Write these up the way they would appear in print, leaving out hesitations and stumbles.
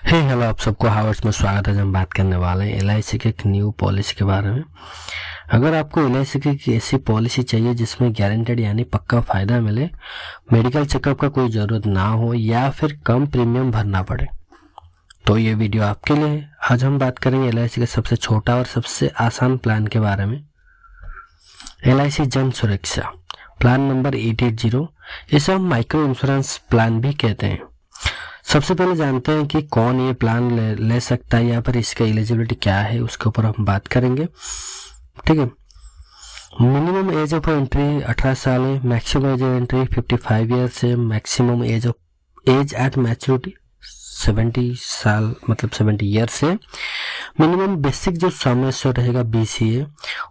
Hello आप सबको हावर्ड्स में स्वागत है। हम बात करने वाले हैं एलआईसी के एक न्यू पॉलिसी के बारे में। अगर आपको एलआईसी की ऐसी पॉलिसी चाहिए जिसमें गारंटेड यानी पक्का फायदा मिले, मेडिकल चेकअप का कोई ज़रूरत ना हो या फिर कम प्रीमियम भरना पड़े, तो ये वीडियो आपके लिए है। आज हम बात करेंगे एलआईसी के सबसे छोटा और सबसे आसान प्लान के बारे में। एलआईसी जन सुरक्षा प्लान नंबर 880, इसे हम माइक्रो इंश्योरेंस प्लान भी कहते हैं। सबसे पहले जानते हैं कि कौन ये प्लान ले सकता है या फिर इसका एलिजिबिलिटी क्या है, उसके ऊपर हम बात करेंगे। ठीक है, मिनिमम एज ऑफ एंट्री 18 साल है, maximum age of entry 55 years है, मैक्सिमम एज एट मैच्योरिटी 70 साल मतलब 70 ईयर्स है। मिनिमम बेसिक जो सम एश्योर्ड रहेगा बीसीए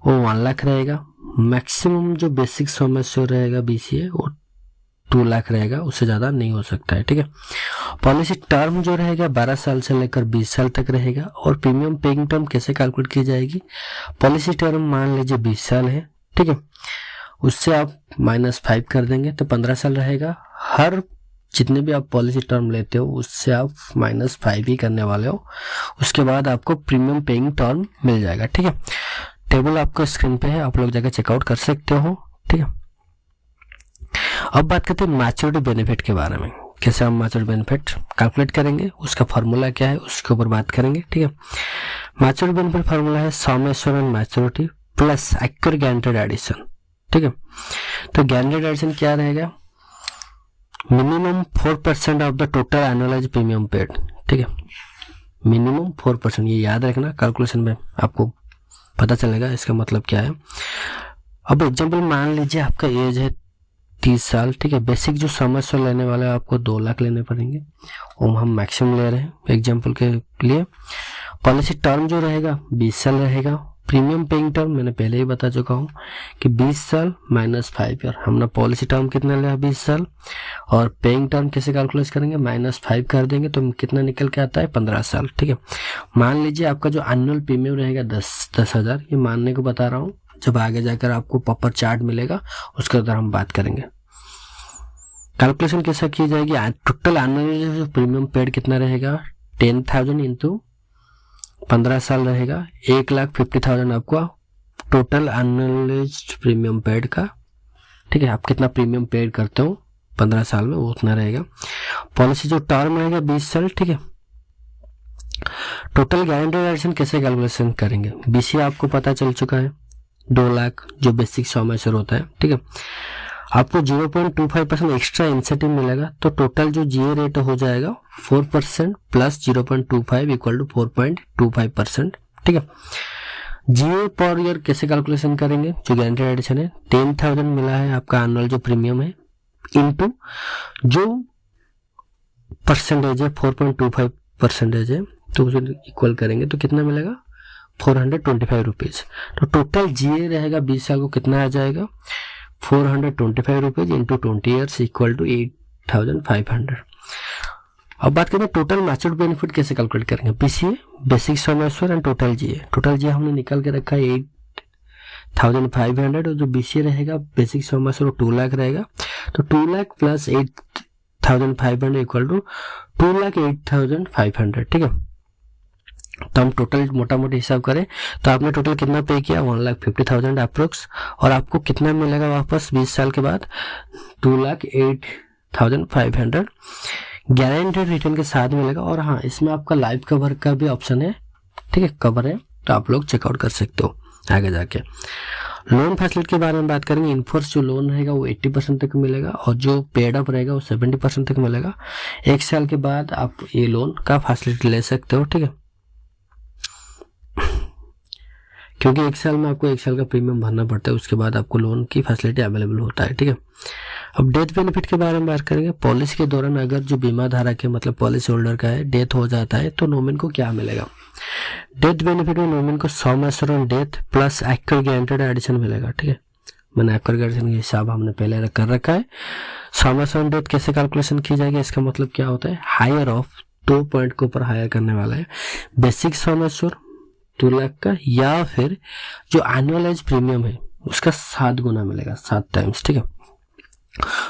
वो 1 लाख रहेगा। मैक्सिमम जो बेसिक सम एश्योर्ड रहेगा बीसीए वो 2 लाख रहेगा, उससे ज़्यादा नहीं हो सकता है। ठीक है, पॉलिसी टर्म जो रहेगा 12 साल से लेकर 20 साल तक रहेगा। और प्रीमियम पेइंग टर्म कैसे कैलकुलेट की जाएगी? पॉलिसी टर्म मान लीजिए 20 साल है, ठीक है, उससे आप -5 कर देंगे तो 15 साल रहेगा। हर जितने भी आप पॉलिसी टर्म लेते हो उससे आप -5 ही करने वाले हो, उसके बाद आपको प्रीमियम पेइंग टर्म मिल जाएगा। ठीक है, टेबल आपको स्क्रीन पे है, आप लोग जाकर चेकआउट कर सकते हो। ठीक है, अब बात करते हैं मैच्योरिटी बेनिफिट के बारे में। कैसे हम मैच्योरिटी बेनिफिट कैलकुलेट करेंगे, उसका फार्मूला क्या है उसके ऊपर बात करेंगे। ठीक है, मैच्योरिटी बेनिफिट फार्मूला है sum assured maturity plus accurate guaranteed addition. ठीक है, तो गारंटेड एडिशन क्या रहेगा? Minimum 4% of the total annualise premium paid. ठीक है, मिनिमम 4%, ये याद रखना, कैलकुलेशन में आपको पता चलेगा इसका मतलब क्या है। अब एग्जाम्पल मान लीजिए आपका एज है 30 साल, ठीक है, बेसिक जो समस्या लेने वाले आपको 2 लाख लेने पड़ेंगे, और हम मैक्सिमम ले रहे हैं एग्जाम्पल के लिए। पॉलिसी टर्म जो रहेगा 20 साल रहेगा। प्रीमियम पेइंग टर्म मैंने पहले ही बता चुका हूँ कि 20 साल -5 ईयर। हमने पॉलिसी टर्म कितना लिया 20 साल, और पेइंग टर्म कैसे कैलकुलेट करेंगे? -5 कर देंगे तो कितना निकल के आता है 15 साल। ठीक है, मान लीजिए आपका जो एनुअल प्रीमियम रहेगा 10,000, ये मानने को बता रहा हूँ, जब आगे जाकर आपको प्रॉपर चार्ट मिलेगा उसके अंदर हम बात करेंगे। कैलकुलेशन कैसा की जाएगी? टोटल एनुअल जो प्रीमियम पेड कितना रहेगा? 10,000 इंटू 15 साल रहेगा, 1,50,000 आपको टोटल एनुअलाइज्ड प्रीमियम पेड का। ठीक है, आप कितना प्रीमियम पेड करते हो 15 साल में वो उतना रहेगा। पॉलिसी जो टर्म रहेगा 20 साल। ठीक है, टोटल गारंटेड एडिशन कैसे कैलकुलेशन करेंगे? बीसी आपको पता चल चुका है 2 लाख जो बेसिक सम एश्योर्ड होता है। ठीक है, आपको 0.25% एक्स्ट्रा इंसेंटिव मिलेगा, तो टोटल जो जीए रेट हो जाएगा 4% प्लस 0.25 इक्वल टू 4.25%। ठीक है, जीए पर ईयर कैसे कैलकुलेशन करेंगे? जो गारंटेड एडिशन है 10,000 मिला है आपका एनुअल जो प्रीमियम है, इनटू जो परसेंटेज है 4.25% है, तो उसे इक्वल करेंगे तो कितना मिलेगा? 425 रुपीज। तो टोटल जीए रहेगा 20 साल को कितना आ जाएगा? 425 rupees into 20 years equal to 8,500। अब बात करें टोटल मैच्योर्ड बेनिफिट कैसे कैलकुलेट करेंगे? BCA, basic sum assured and total GA. Total GA हमने निकाल के रखा है 8,500, और जो बीसीए रहेगा बेसिक सम एश्योर्ड 2 लाख रहेगा, तो 2 लाख प्लस 8,500 इक्वल टू 2,08,500। ठीक है, तो हम टोटल मोटा मोटी हिसाब करें तो आपने टोटल कितना पे किया? 1,50,000 अप्रोक्स, और आपको कितना मिलेगा वापस 20 साल के बाद? 2,08,500 गारंटेड रिटर्न के साथ मिलेगा। और हाँ, इसमें आपका लाइफ कवर का भी ऑप्शन है। ठीक है, कवर है तो आप लोग चेकआउट कर सकते हो आगे जाके। लोन फैसिलिटी के बारे में बात करेंगे। इनफोर्स जो लोन रहेगा वो 80% तक मिलेगा, और जो पेड अप रहेगा वो 70% तक मिलेगा। 1 साल के बाद आप ये लोन का फैसिलिटी ले सकते हो। ठीक है, क्योंकि 1 साल में आपको 1 साल का प्रीमियम भरना पड़ता है, उसके बाद आपको लोन की फैसिलिटी अवेलेबल होता है। ठीक है, अब डेथ बेनिफिट के बारे में बात करेंगे। पॉलिसी के दौरान अगर जो बीमा धारक है मतलब पॉलिसी होल्डर का है डेथ हो जाता है तो नोमिन को क्या मिलेगा? डेथ बेनिफिट में नोमिन को sum assured death plus accurate guaranteed addition मिलेगा। ठीक है, मैंने एक्यूरेट गारंटेड का हिसाब हमने पहले कर रखा है। सम एश्योर्ड डेथ कैसे कैलकुलेशन की जाएगी? इसका मतलब क्या होता है? हायर ऑफ 2 पॉइंट के ऊपर हायर करने वाला है। बेसिक सम एश्योर्ड 2 लाख का, या फिर जो एनुअलाइज प्रीमियम है उसका 7 गुना मिलेगा, 7 टाइम्स। ठीक है,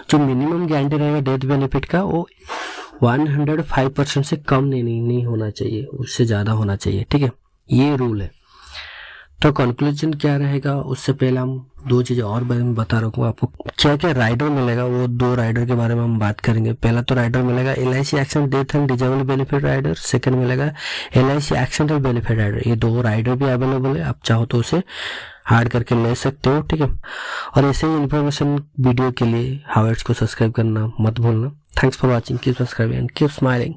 जो मिनिमम गारंटी रहेगा डेथ बेनिफिट का वो 105% से कम नहीं होना चाहिए, उससे ज़्यादा होना चाहिए। ठीक है, ये रूल है। तो कंक्लूजन क्या रहेगा, उससे पहले हम दो चीज़ें और बारे में बता रखूँगा आपको। क्या क्या राइडर मिलेगा, वो दो राइडर के बारे में हम बात करेंगे। पहला तो राइडर मिलेगा LIC accident death and disable benefit rider, second मिलेगा LIC एक्सीडेंटल बेनिफिट राइडर। ये दो राइडर भी अवेलेबल है, आप चाहो तो उसे हार्ड करके ले सकते हो। ठीक है, और ऐसे ही इन्फॉर्मेशन वीडियो के लिए हावर्ड्स को सब्सक्राइब करना मत भूलना। Thanks for watching, keep subscribing and keep smiling.